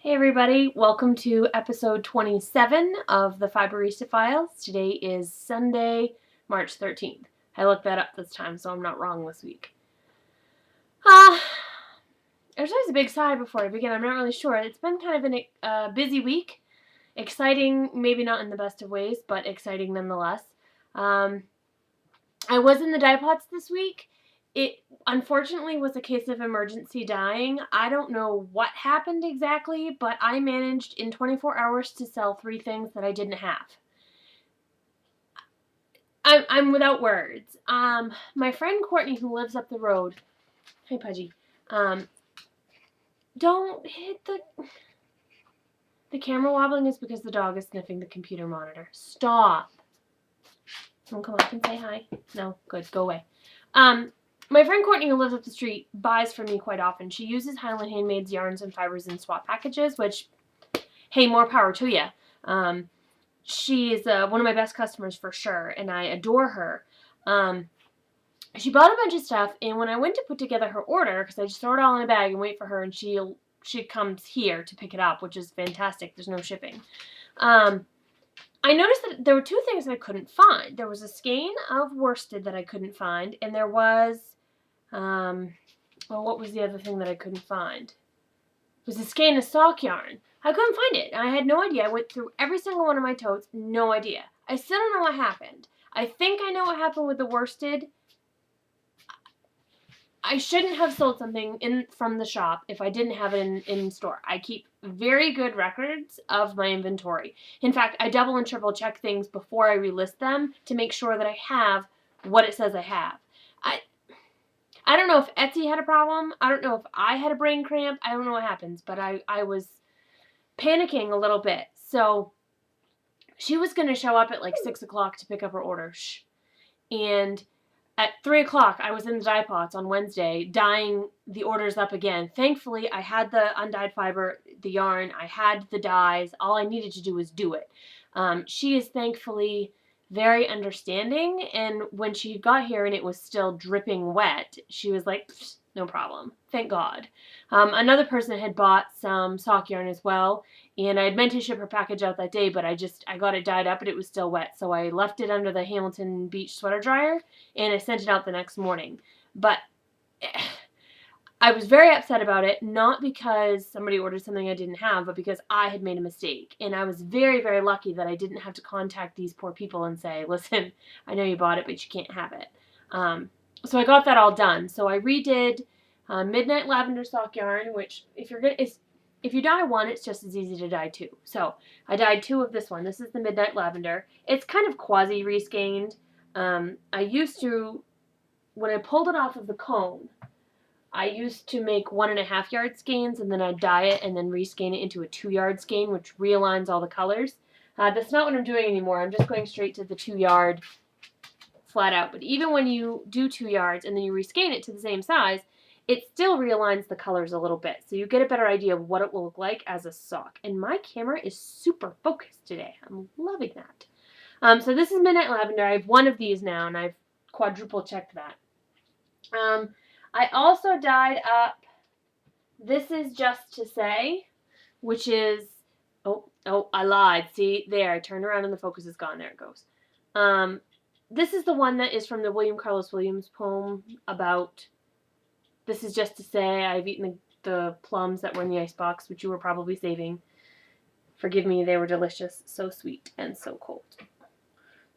Hey everybody, welcome to episode 27 of the Fiberista Files. Today is Sunday, March 13th. I looked that up this time, so I'm not wrong this week. There's always a big sigh before I begin. I'm not really sure. It's been kind of a busy week. Exciting, maybe not in the best of ways, but exciting nonetheless. I was in the dye pots this week. It unfortunately was a case of emergency dyeing. I don't know what happened exactly, but I managed in 24 hours to sell 3 things that I didn't have. I'm without words. My friend Courtney, who lives up the road, hi Pudgy, don't hit the camera wobbling is because the dog is sniffing the computer monitor. Stop. Don't come up and say hi. No, good, go away. My friend Courtney, who lives up the street, buys from me quite often. She uses Highland Handmades yarns and fibers in swap packages, which, hey, more power to you. She's one of my best customers for sure, and I adore her. She bought a bunch of stuff, and when I went to put together her order, because I just throw it all in a bag and wait for her, and she comes here to pick it up, which is fantastic. There's no shipping. I noticed that there were 2 things that I couldn't find. There was a skein of worsted that I couldn't find, and there was, what was the other thing that I couldn't find? It was a skein of sock yarn. I couldn't find it. I had no idea. I went through every single one of my totes, no idea. I still don't know what happened. I think I know what happened with the worsted. I shouldn't have sold something from the shop if I didn't have it in store. I keep very good records of my inventory. In fact, I double and triple check things before I relist them to make sure that I have what it says I have. I don't know if Etsy had a problem. I don't know if I had a brain cramp. I don't know what happens, but I was panicking a little bit. So she was going to show up at like 6 o'clock to pick up her order. And at 3 o'clock, I was in the dye pots on Wednesday, dyeing the orders up again. Thankfully, I had the undyed fiber, the yarn, I had the dyes. All I needed to do was do it. She is thankfully very understanding, and when she got here and it was still dripping wet, she was like, no problem. Thank God. Another person had bought some sock yarn as well, and I had meant to ship her package out that day, but I got it dyed up and it was still wet, so I left it under the Hamilton Beach sweater dryer, and I sent it out the next morning. But I was very upset about it, not because somebody ordered something I didn't have, but because I had made a mistake. And I was very, very lucky that I didn't have to contact these poor people and say, listen, I know you bought it, but you can't have it. So I got that all done. So I redid Midnight Lavender sock yarn, which if you dye one, it's just as easy to dye 2. So I dyed 2 of this one. This is the Midnight Lavender. It's kind of quasi reskeined. I used to, when I pulled it off of the cone, I used to make 1.5 yard skeins, and then I'd dye it and then reskein it into a 2 yard skein, which realigns all the colors. That's not what I'm doing anymore. I'm just going straight to the 2 yard flat out. But even when you do 2 yards and then you reskein it to the same size, it still realigns the colors a little bit. So you get a better idea of what it will look like as a sock. And my camera is super focused today. I'm loving that. So this is Midnight Lavender. I have 1 of these now, and I've quadruple checked that. I also dyed up, this is Just to Say, which is, oh, I lied. See, there, I turned around and the focus is gone. There it goes. This is the one that is from the William Carlos Williams poem about, this is just to say, I've eaten the plums that were in the icebox, which you were probably saving. Forgive me, they were delicious, so sweet and so cold.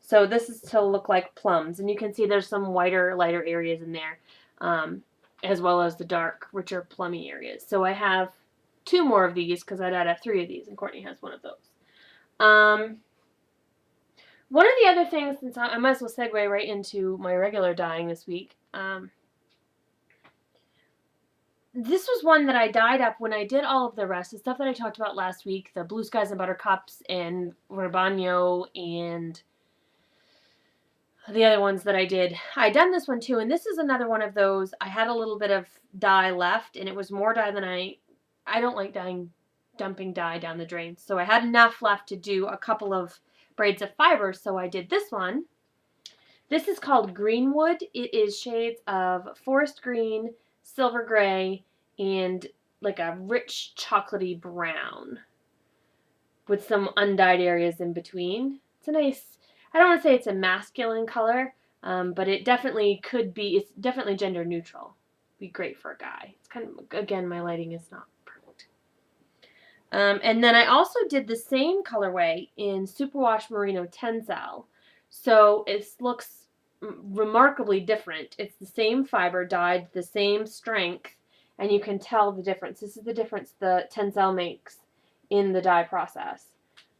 So this is to look like plums, and you can see there's some whiter, lighter areas in there. As well as the dark, richer, plummy areas. So I have 2 more of these because I dyed up 3 of these, and Courtney has 1 of those. One of the other things, since I might as well segue right into my regular dyeing this week, this was one that I dyed up when I did all of the rest, the stuff that I talked about last week, the Blue Skies and Buttercups and Verbano and the other ones that I did. I done this one too, and this is another one of those. I had a little bit of dye left, and it was more dye than I don't like dumping dye down the drain. So I had enough left to do a couple of braids of fiber, so I did this one. This is called Greenwood. It is shades of forest green, silver gray, and like a rich chocolatey brown with some undyed areas in between. It's a nice, I don't want to say it's a masculine color, but it definitely could be, it's definitely gender neutral. Be great for a guy. It's kind of, again, my lighting is not perfect. And then I also did the same colorway in Superwash Merino Tencel. So it looks remarkably different. It's the same fiber dyed the same strength, and you can tell the difference. This is the difference the Tencel makes in the dye process.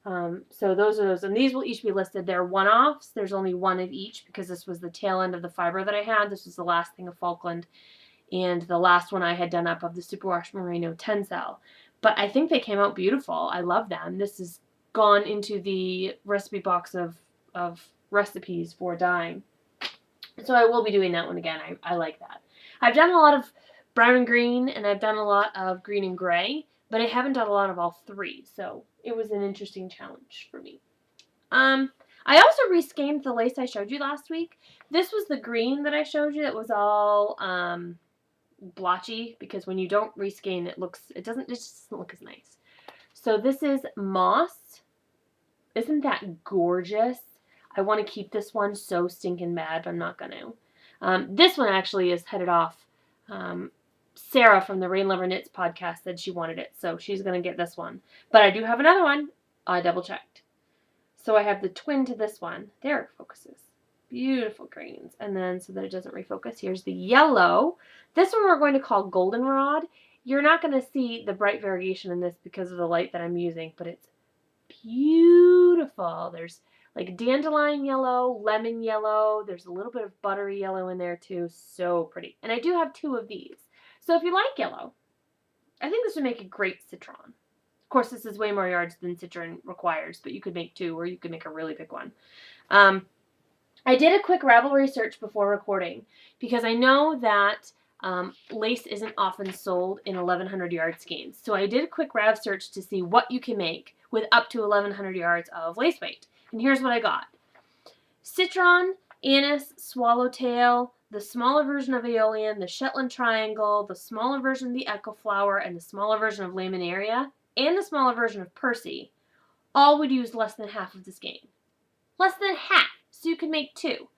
So those are those, and these will each be listed. They're one-offs. There's only one of each because this was the tail end of the fiber that I had. This was the last thing of Falkland, and the last one I had done up of the Superwash Merino Tencel. But I think they came out beautiful. I love them. This has gone into the recipe box of recipes for dyeing. So I will be doing that one again. I like that. I've done a lot of brown and green, and I've done a lot of green and gray, but I haven't done a lot of all three. So it was an interesting challenge for me. I also reskeined the lace I showed you last week. This was the green that I showed you that was all blotchy, because when you don't reskein it just doesn't look as nice. So this is Moss. Isn't that gorgeous? I want to keep this one so stinking bad, but I'm not going to. This one actually is headed off. Sarah from the Rain Lover Knits podcast said she wanted it, so she's going to get this one. But I do have another one. I double checked. So I have the twin to this one. There it focuses. Beautiful greens. And then, so that it doesn't refocus, here's the yellow. This one we're going to call Goldenrod. You're not going to see the bright variation in this because of the light that I'm using, but it's beautiful. There's like dandelion yellow, lemon yellow. There's a little bit of buttery yellow in there too. So pretty. And I do have two of these. So if you like yellow, I think this would make a great citron. Of course, this is way more yards than citron requires, but you could make two, or you could make a really big one. I did a quick Ravelry search before recording because I know that lace isn't often sold in 1100 yard skeins. So I did a quick Rav search to see what you can make with up to 1100 yards of lace weight. And here's what I got. Citron, anise, swallowtail, the smaller version of Aeolian, the Shetland Triangle, the smaller version of the Echo Flower, and the smaller version of Laminaria, and the smaller version of Percy, all would use less than half of the skein. Less than half! So you can make two.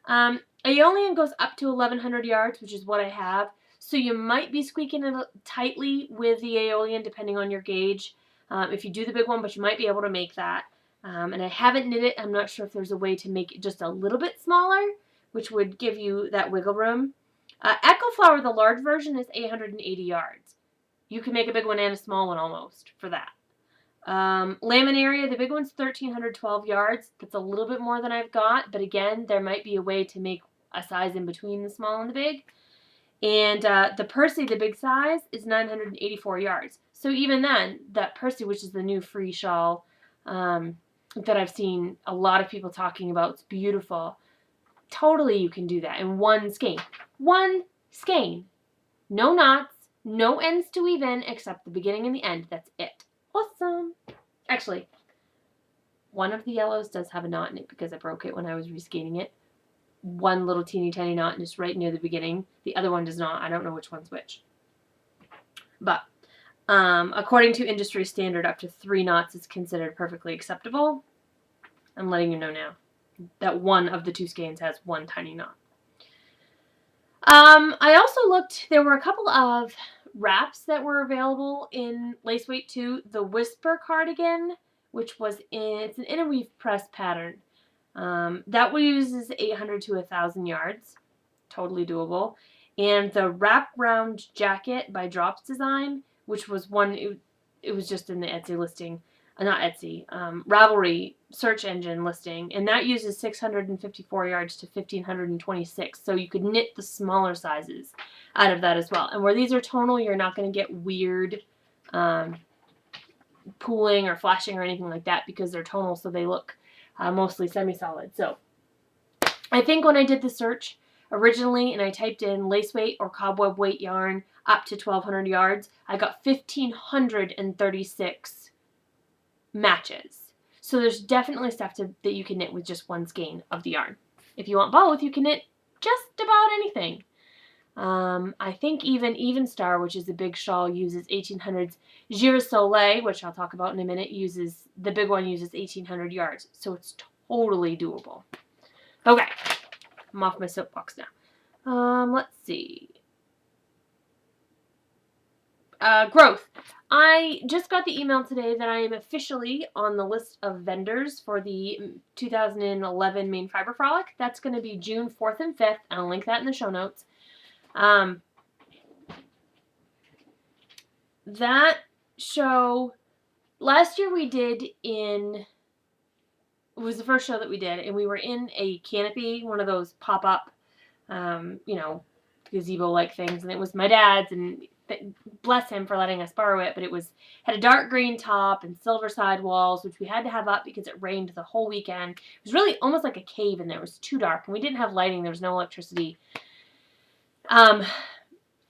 Aeolian goes up to 1100 yards, which is what I have. So you might be squeaking it tightly with the Aeolian, depending on your gauge. If you do the big one, but you might be able to make that. And I haven't knit it. I'm not sure if there's a way to make it just a little bit smaller, which would give you that wiggle room. Echo Flower, the large version, is 880 yards. You can make a big one and a small one almost for that. Laminaria, the big one's 1312 yards. That's a little bit more than I've got, but again, there might be a way to make a size in between the small and the big. And the Percy, the big size, is 984 yards. So even then, that Percy, which is the new free shawl that I've seen a lot of people talking about, it's beautiful. Totally you can do that in one skein. One skein. No knots, no ends to weave in except the beginning and the end. That's it. Awesome. Actually, one of the yellows does have a knot in it because I broke it when I was reskeinin it. One little teeny tiny knot just right near the beginning. The other one does not. I don't know which one's which. But according to industry standard, up to 3 knots is considered perfectly acceptable. I'm letting you know now that one of the 2 skeins has one tiny knot. I also looked, there were a couple of wraps that were available in lace weight 2. The Whisper cardigan, which was it's an interweave press pattern. That uses 800 to 1,000 yards. Totally doable. And the Wrap Round Jacket by Drops Design, which was one, it was just in the Etsy listing. Not Etsy, Ravelry search engine listing, and that uses 654 yards to 1,526, so you could knit the smaller sizes out of that as well. And where these are tonal, you're not going to get weird pooling or flashing or anything like that because they're tonal, so they look mostly semi-solid. So I think when I did the search originally and I typed in lace weight or cobweb weight yarn up to 1,200 yards, I got 1,536 matches. So there's definitely stuff that you can knit with just one skein of the yarn. If you want both, you can knit just about anything. I think even Star, which is a big shawl, uses 1800s. Girasole, which I'll talk about in a minute, the big one uses 1800 yards. So it's totally doable. Okay, I'm off my soapbox now. Let's see. Growth. I just got the email today that I am officially on the list of vendors for the 2011 Maine Fiber Frolic. That's going to be June 4th and 5th. I'll link that in the show notes. That show, last year it was the first show that we did, and we were in a canopy, one of those pop-up, gazebo-like things, and it was my dad's, and bless him for letting us borrow it, but it had a dark green top and silver side walls, which we had to have up because it rained the whole weekend. It was really almost like a cave in there. It was too dark, and we didn't have lighting. There was no electricity. I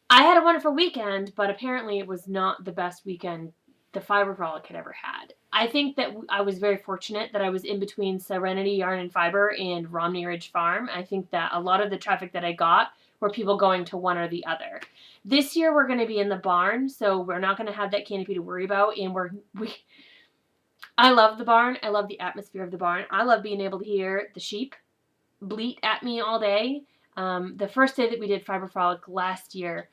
had a wonderful weekend, but apparently it was not the best weekend the Fiber Frolic had ever had. I think that I was very fortunate that I was in between Serenity Yarn and Fiber and Romney Ridge Farm. I think that a lot of the traffic that I got were people going to one or the other. This year we're going to be in the barn, so we're not going to have that canopy to worry about, and I love the barn. I love the atmosphere of the barn. I love being able to hear the sheep bleat at me all day. The first day that we did Fiber Frolic last year,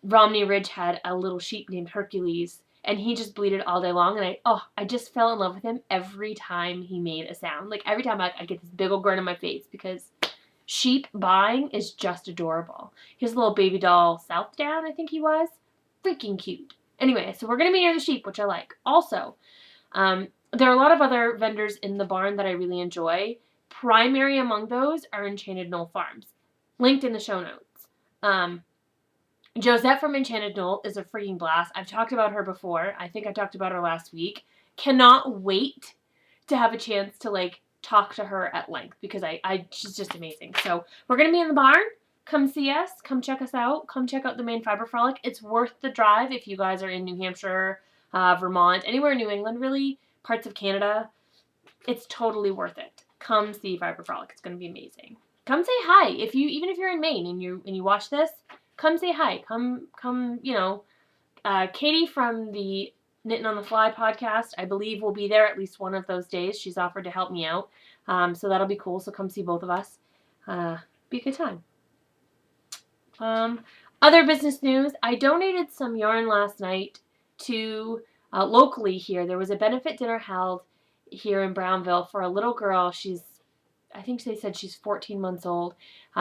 Romney Ridge had a little sheep named Hercules, and he just bleated all day long, and I just fell in love with him every time he made a sound. Like, every time I get this big old grin on my face, because sheep buying is just adorable. His little baby doll, Southdown, I think he was. Freaking cute. Anyway, so we're going to be near the sheep, which I like. Also, there are a lot of other vendors in the barn that I really enjoy. Primary among those are Enchanted Knoll Farms. Linked in the show notes. Josette from Enchanted Knoll is a freaking blast. I've talked about her before. I think I talked about her last week. Cannot wait to have a chance to, talk to her at length, because she's just amazing. So we're going to be in the barn. Come see us. Come check us out. Come check out the Maine Fiber Frolic. It's worth the drive if you guys are in New Hampshire, Vermont, anywhere in New England, really, parts of Canada. It's totally worth it. Come see Fiber Frolic. It's going to be amazing. Come say hi. Even if you're in Maine and you watch this, come say hi. Come, Katie from the Knitting on the Fly podcast, I believe, will be there at least one of those days. She's offered to help me out. So that'll be cool. So come see both of us. Be a good time. Other business news. I donated some yarn last night to locally here. There was a benefit dinner held here in Brownville for a little girl. I think they said she's 14 months old.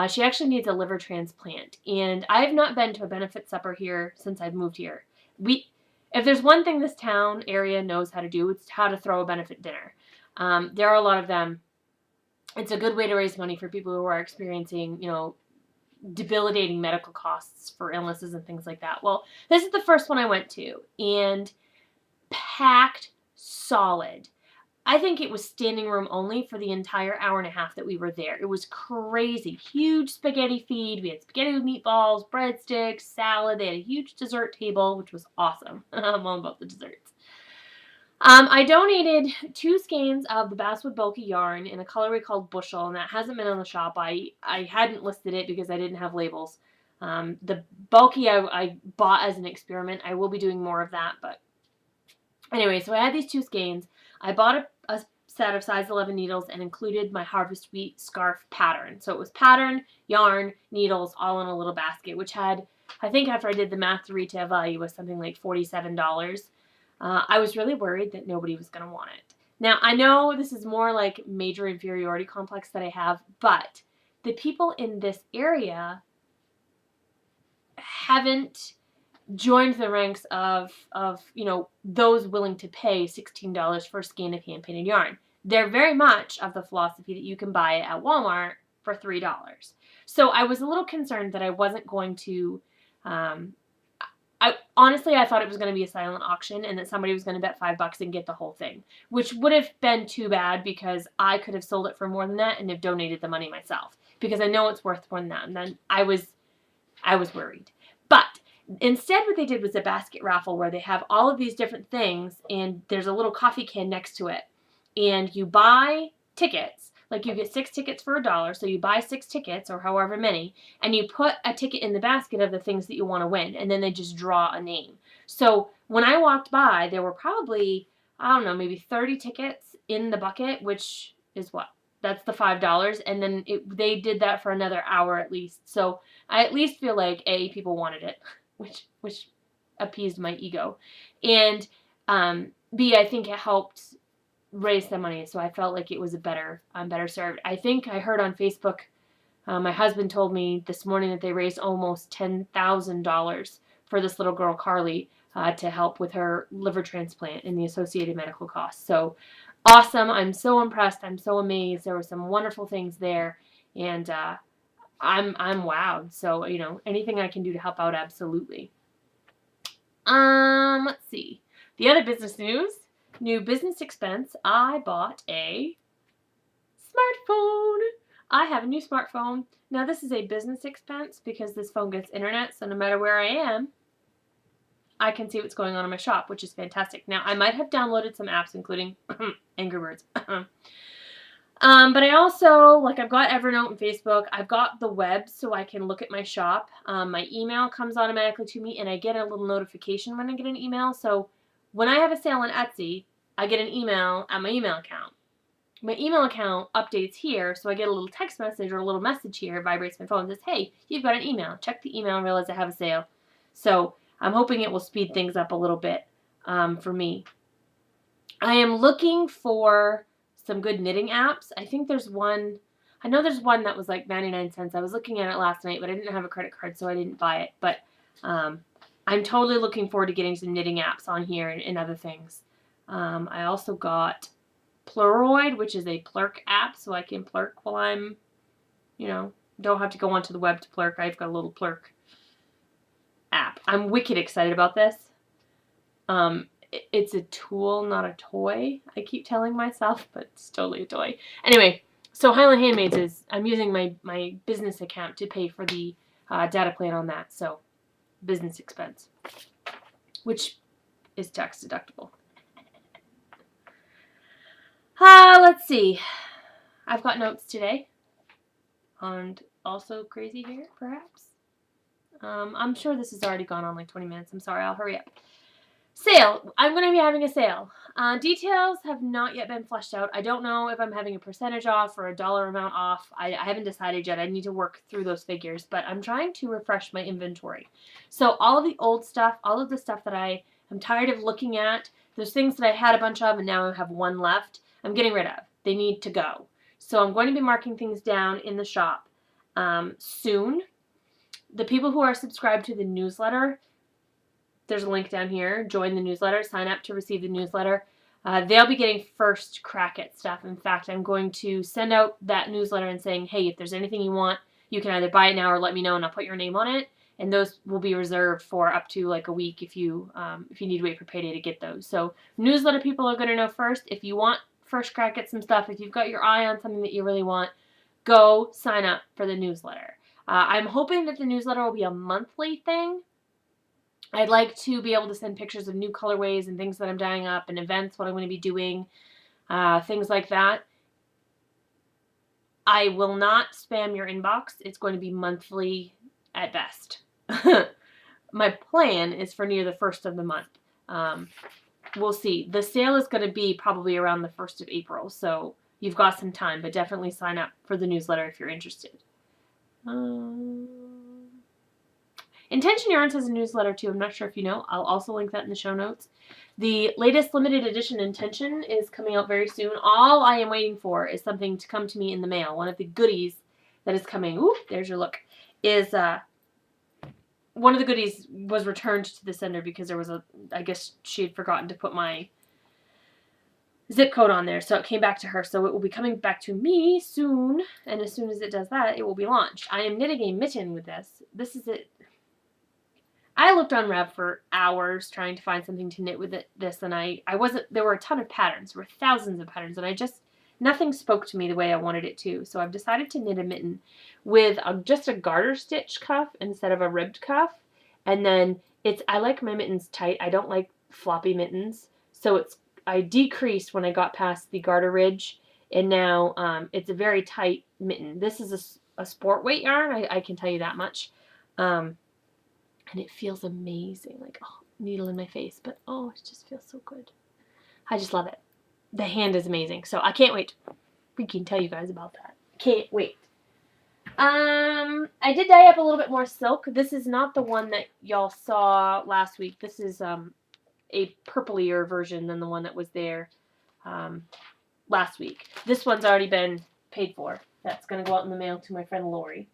She actually needs a liver transplant. And I have not been to a benefit supper here since I've moved here. If there's one thing this town area knows how to do, it's how to throw a benefit dinner. There are a lot of them. It's a good way to raise money for people who are experiencing, debilitating medical costs for illnesses and things like that. Well, this is the first one I went to, and packed solid. I think it was standing room only for the entire hour and a half that we were there. It was crazy. Huge spaghetti feed. We had spaghetti with meatballs, breadsticks, salad. They had a huge dessert table, which was awesome. I'm all about the desserts. I donated 2 skeins of the Basswood bulky yarn in a colorway called Bushel, and that hasn't been on the shop. I hadn't listed it because I didn't have labels. The bulky I bought as an experiment. I will be doing more of that, but anyway, so I had these 2 skeins. I bought a set of size 11 needles and included my Harvest Wheat scarf pattern. So it was pattern, yarn, needles, all in a little basket, which had, I think after I did the math, the retail value was something like $47. I was really worried that nobody was going to want it. Now, I know this is more like major inferiority complex that I have, but the people in this area haven't joined the ranks of those willing to pay $16 for a skein of hand-painted yarn. They're very much of the philosophy that you can buy it at Walmart for $3. So I was a little concerned that I wasn't going to, I thought it was going to be a silent auction and that somebody was going to bet $5 and get the whole thing, which would have been too bad because I could have sold it for more than that and have donated the money myself because I know it's worth more than that. And then I was worried. But instead, what they did was a basket raffle where they have all of these different things and there's a little coffee can next to it. And you buy tickets, Like you get 6 tickets for $1, so you buy 6 tickets or however many, and you put a ticket in the basket of the things that you want to win, and then they just draw a name. So when I walked by, there were probably, I don't know, maybe 30 tickets in the bucket, which is what? That's the $5, and then they did that for another hour at least. So I at least feel like A, people wanted it, which appeased my ego, and B, I think it helped raise the money, so I felt like it was I'm better served. I think I heard on Facebook, my husband told me this morning that they raised almost $10,000 for this little girl, Carly, to help with her liver transplant and the associated medical costs. So awesome. I'm so impressed. I'm so amazed. There were some wonderful things there, and I'm wowed. So, anything I can do to help out, absolutely. Let's see. The other business news, new business expense. I bought a smartphone. I have a new smartphone. Now, this is a business expense because this phone gets internet, so no matter where I am, I can see what's going on in my shop, which is fantastic. Now, I might have downloaded some apps, including Angry Birds. But I also, I've got Evernote and Facebook. I've got the web so I can look at my shop. My email comes automatically to me, and I get a little notification when I get an email. So when I have a sale on Etsy, I get an email at my email account. My email account updates here, so I get a little text message or a little message here, vibrates my phone, and says, hey, you've got an email. Check the email and realize I have a sale. So I'm hoping it will speed things up a little bit for me. I am looking for some good knitting apps. I think there's one. I know there's one that was like 99 cents. I was looking at it last night, but I didn't have a credit card, so I didn't buy it. But I'm totally looking forward to getting some knitting apps on here and other things. I also got Pluraloid, which is a Plurk app, so I can Plurk while I'm, don't have to go onto the web to Plurk. I've got a little Plurk app. I'm wicked excited about this. It's a tool, not a toy. I keep telling myself, but it's totally a toy. Anyway, so Highland Handmades I'm using my business account to pay for the data plan on that. So business expense, which is tax deductible. Let's see. I've got notes today. And also crazy here, perhaps. I'm sure this has already gone on like 20 minutes. I'm sorry, I'll hurry up. Sale. I'm going to be having a sale. Details have not yet been fleshed out. I don't know if I'm having a percentage off or a dollar amount off. I haven't decided yet. I need to work through those figures, but I'm trying to refresh my inventory. So all of the old stuff, all of the stuff that I am tired of looking at, those things that I had a bunch of and now I have one left, I'm getting rid of. They need to go. So I'm going to be marking things down in the shop soon. The people who are subscribed to the newsletter, there's a link down here. Join the newsletter. Sign up to receive the newsletter. They'll be getting first crack at stuff. In fact, I'm going to send out that newsletter and saying, hey, if there's anything you want, you can either buy it now or let me know and I'll put your name on it. And those will be reserved for up to like a week if you need to wait for payday to get those. So newsletter people are going to know first. If you want first crack at some stuff, if you've got your eye on something that you really want, go sign up for the newsletter. I'm hoping that the newsletter will be a monthly thing. I'd like to be able to send pictures of new colorways and things that I'm dyeing up and events, what I'm going to be doing, things like that. I will not spam your inbox. It's going to be monthly at best. My plan is for near the 1st of the month. We'll see. The sale is going to be probably around the 1st of April, so you've got some time, but definitely sign up for the newsletter if you're interested. Intention Yarns has a newsletter too. I'm not sure if you know. I'll also link that in the show notes. The latest limited edition Intention is coming out very soon. All I am waiting for is something to come to me in the mail. One of the goodies that is coming, ooh, there's your look, is one of the goodies was returned to the sender because there was I guess she had forgotten to put my zip code on there, so it came back to her. So it will be coming back to me soon, and as soon as it does that, it will be launched. I am knitting a mitten with this. This is it. I looked on Rev for hours trying to find something to knit with this, and I wasn't, there were a ton of patterns. There were thousands of patterns, and nothing spoke to me the way I wanted it to. So I've decided to knit a mitten with just a garter stitch cuff instead of a ribbed cuff. And then I like my mittens tight. I don't like floppy mittens. So I decreased when I got past the garter ridge And now it's a very tight mitten. This is a sport weight yarn, I can tell you that much. And it feels amazing. Like, oh, needle in my face. But, oh, it just feels so good. I just love it. The hand is amazing. So I can't wait to freaking tell you guys about that. Can't wait. I did dye up a little bit more silk. This is not the one that y'all saw last week. This is a purplier version than the one that was there last week. This one's already been paid for. That's going to go out in the mail to my friend Lori.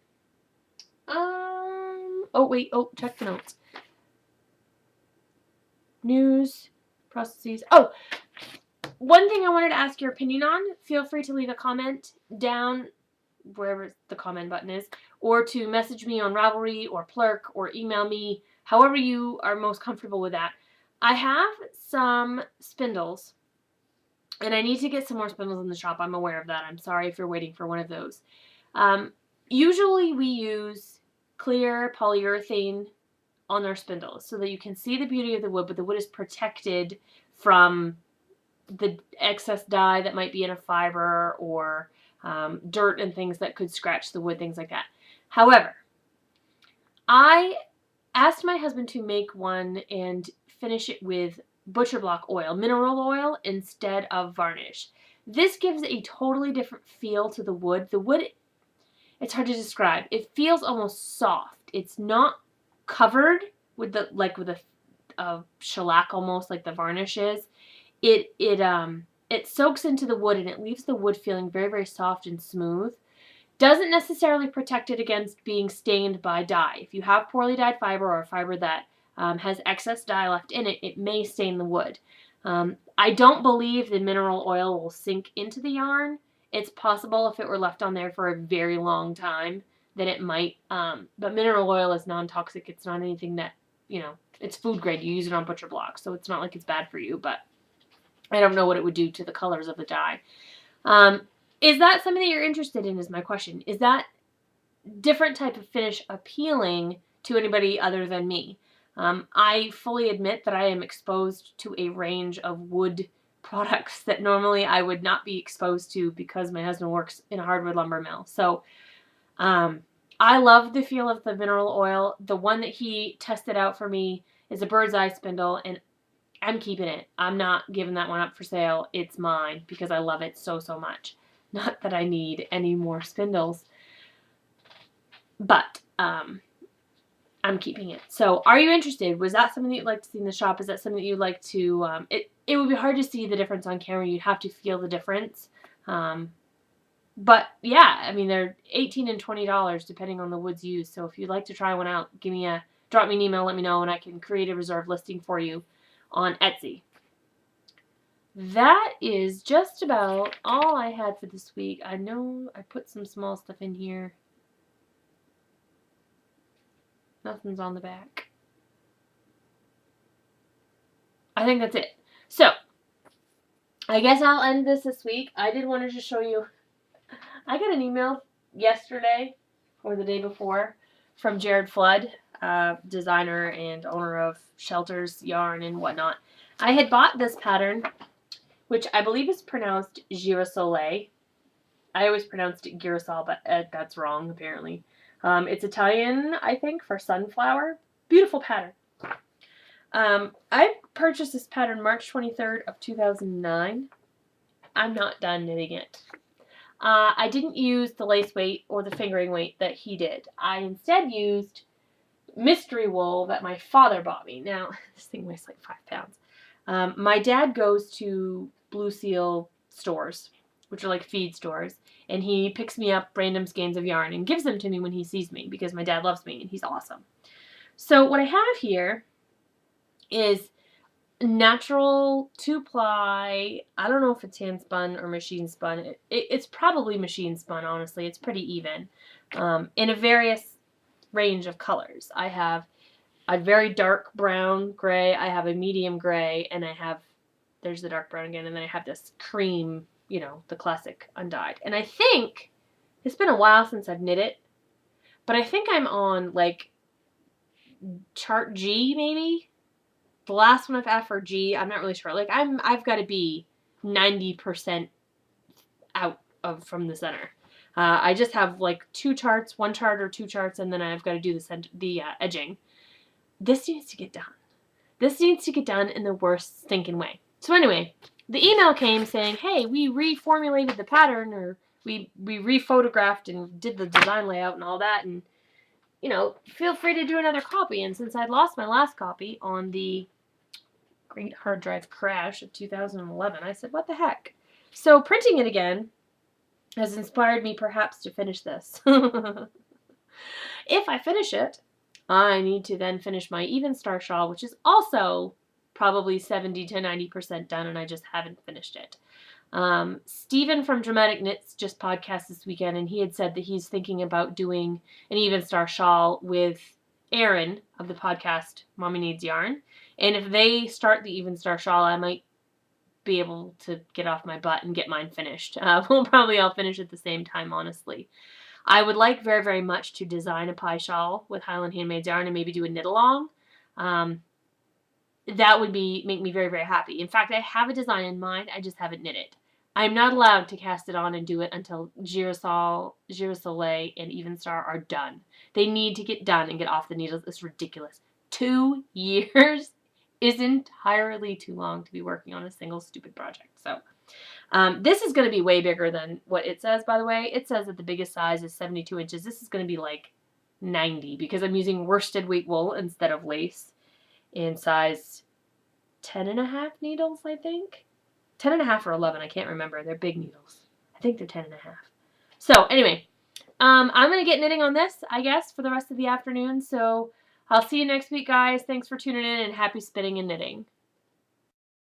Oh, wait. Oh, check the notes. News, processes. Oh, one thing I wanted to ask your opinion on. Feel free to leave a comment down wherever the comment button is, or to message me on Ravelry or Plurk or email me, however you are most comfortable with that. I have some spindles, and I need to get some more spindles in the shop. I'm aware of that. I'm sorry if you're waiting for one of those. Usually we use clear polyurethane on our spindles so that you can see the beauty of the wood, but the wood is protected from the excess dye that might be in a fiber or dirt and things that could scratch the wood, things like that. However, I asked my husband to make one and finish it with butcher block oil, mineral oil, instead of varnish. This gives a totally different feel to the wood. The wood, it's hard to describe. It feels almost soft. It's not covered with a shellac almost like the varnish is. It soaks into the wood and it leaves the wood feeling very, very soft and smooth. Doesn't necessarily protect it against being stained by dye. If you have poorly dyed fiber or a fiber that has excess dye left in it, it may stain the wood. I don't believe the mineral oil will sink into the yarn. It's possible if it were left on there for a very long time that it might. But mineral oil is non-toxic. It's not anything that, it's food grade. You use it on butcher blocks, so it's not like it's bad for you, but I don't know what it would do to the colors of the dye. Is that something that you're interested in is my question. Is that different type of finish appealing to anybody other than me? I fully admit that I am exposed to a range of wood products that normally I would not be exposed to because my husband works in a hardwood lumber mill. So I love the feel of the mineral oil. The one that he tested out for me is a bird's eye spindle, and I'm keeping it. I'm not giving that one up for sale. It's mine because I love it so, so much. Not that I need any more spindles, but I'm keeping it. So are you interested? Was that something that you'd like to see in the shop? Is that something that you'd like to, it would be hard to see the difference on camera. You'd have to feel the difference. But yeah, I mean, they're $18 and $20 depending on the woods used. So if you'd like to try one out, drop me an email, let me know, and I can create a reserved listing for you on Etsy. That is just about all I had for this week. I know I put some small stuff in here. Nothing's on the back. I think that's it. So, I guess I'll end this week. I did want to just show you. I got an email yesterday or the day before from Jared Flood, designer and owner of Shelters Yarn and whatnot. I had bought this pattern, which I believe is pronounced girasole. I always pronounced it girasol, but that's wrong apparently. It's Italian, I think, for sunflower. Beautiful pattern. I purchased this pattern March 23rd of 2009. I'm not done knitting it. I didn't use the lace weight or the fingering weight that he did. I instead used mystery wool that my father bought me. Now, this thing weighs like 5 pounds. My dad goes to Blue Seal stores, which are like feed stores, and he picks me up random skeins of yarn and gives them to me when he sees me because my dad loves me and he's awesome. So what I have here is natural 2-ply. I don't know if it's hand spun or machine spun. It's probably machine spun, honestly. It's pretty even. In a various range of colors. I have a very dark brown gray, I have a medium gray, and there's the dark brown again, and then I have this cream, the classic undyed. And I think, it's been a while since I've knit it, but I think I'm on like chart G maybe? The last one I've had for G, I'm not really sure. Like I've got to be 90% out from the center. I just have like 2 charts, 1 chart or 2 charts, and then I've got to do the edging. This needs to get done. This needs to get done in the worst stinking way. So anyway, the email came saying, hey, we reformulated the pattern, or we rephotographed and did the design layout and all that, and, you know, feel free to do another copy. And since I'd lost my last copy on the great hard drive crash of 2011, I said, what the heck? So printing it again has inspired me perhaps to finish this. If I finish it, I need to then finish my Even Star shawl, which is also probably 70 to 90% done, and I just haven't finished it. Stephen from Dramatic Knits just podcast this weekend, and he had said that he's thinking about doing an Even Star shawl with Erin of the podcast Mommy Needs Yarn. And if they start the Even Star shawl, I might be able to get off my butt and get mine finished. We'll probably all finish at the same time, honestly. I would like very, very much to design a pie shawl with Highland Handmades yarn and maybe do a knit along. That would make me very, very happy. In fact, I have a design in mind. I just haven't knit it. I'm not allowed to cast it on and do it until Girasol, Girasoleil, and Even Star are done. They need to get done and get off the needles. It's ridiculous. 2 years is entirely too long to be working on a single stupid project. So this is going to be way bigger than what it says, by the way. It says that the biggest size is 72 inches. This is going to be like 90 because I'm using worsted weight wool instead of lace in size 10.5 needles, I think. 10.5 or 11, I can't remember. They're big needles. I think they're 10.5. So anyway, I'm going to get knitting on this, I guess, for the rest of the afternoon. So I'll see you next week, guys. Thanks for tuning in, and happy spinning and knitting.